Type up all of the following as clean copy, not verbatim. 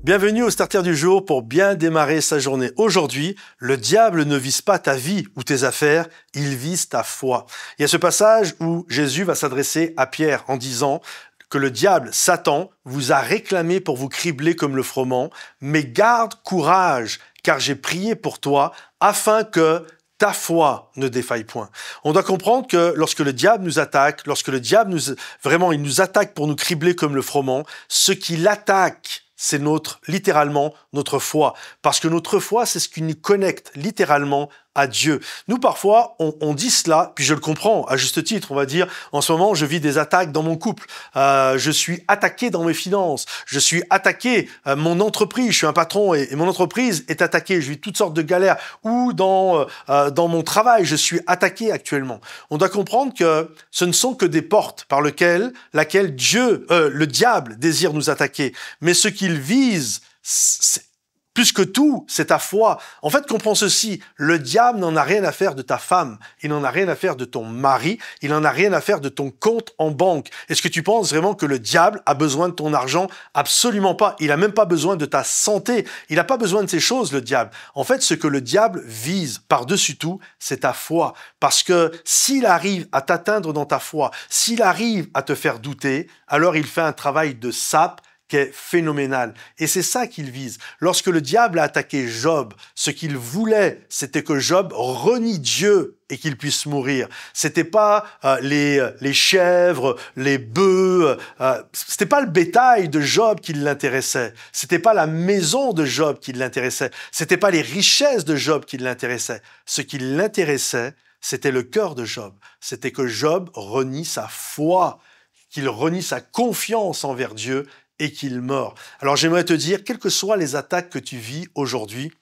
Bienvenue au Starter du jour pour bien démarrer sa journée. Aujourd'hui, le diable ne vise pas ta vie ou tes affaires, il vise ta foi. Il y a ce passage où Jésus va s'adresser à Pierre en disant que le diable, Satan, vous a réclamé pour vous cribler comme le froment, mais garde courage, car j'ai prié pour toi afin que ta foi ne défaille point. On doit comprendre que lorsque le diable nous attaque, lorsque le diable il nous attaque pour nous cribler comme le froment, ce qui l'attaque, c'est littéralement notre foi. Parce que notre foi, c'est ce qui nous connecte littéralement à Dieu. Nous, parfois, on dit cela, puis je le comprends, à juste titre, on va dire, en ce moment, je vis des attaques dans mon couple, je suis attaqué dans mes finances, je suis attaqué, mon entreprise, je suis un patron et mon entreprise est attaquée, je vis toutes sortes de galères, ou dans mon travail, je suis attaqué actuellement. On doit comprendre que ce ne sont que des portes par laquelle le diable désire nous attaquer, mais ce qu'il vise, plus que tout, c'est ta foi. En fait, comprends ceci, le diable n'en a rien à faire de ta femme, il n'en a rien à faire de ton mari, il n'en a rien à faire de ton compte en banque. Est-ce que tu penses vraiment que le diable a besoin de ton argent? Absolument pas. Il n'a même pas besoin de ta santé. Il n'a pas besoin de ces choses, le diable. En fait, ce que le diable vise par-dessus tout, c'est ta foi. Parce que s'il arrive à t'atteindre dans ta foi, s'il arrive à te faire douter, alors il fait un travail de sape qui est phénoménal. Et c'est ça qu'il vise. Lorsque le diable a attaqué Job, ce qu'il voulait, c'était que Job renie Dieu et qu'il puisse mourir. C'était pas les chèvres, les bœufs, c'était pas le bétail de Job qui l'intéressait. C'était pas la maison de Job qui l'intéressait. C'était pas les richesses de Job qui l'intéressaient. Ce qui l'intéressait, c'était le cœur de Job. C'était que Job renie sa foi, qu'il renie sa confiance envers Dieu et qu'il meurt. Alors j'aimerais te dire, quelles que soient les attaques que tu vis aujourd'hui,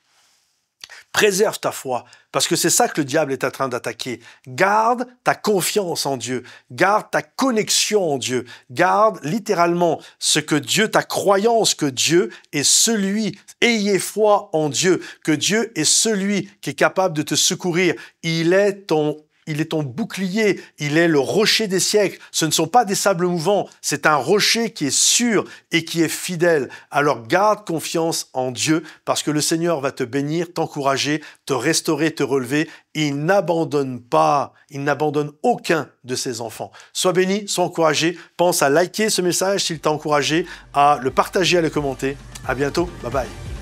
préserve ta foi, parce que c'est ça que le diable est en train d'attaquer. Garde ta confiance en Dieu, garde ta connexion en Dieu, garde littéralement ce que Dieu, ta croyance que Dieu est celui, ayez foi en Dieu, que Dieu est celui qui est capable de te secourir. Il est ton bouclier, il est le rocher des siècles. Ce ne sont pas des sables mouvants, c'est un rocher qui est sûr et qui est fidèle. Alors garde confiance en Dieu parce que le Seigneur va te bénir, t'encourager, te restaurer, te relever. Il n'abandonne pas, il n'abandonne aucun de ses enfants. Sois béni, sois encouragé. Pense à liker ce message s'il t'a encouragé, à le partager, à le commenter. À bientôt, bye bye.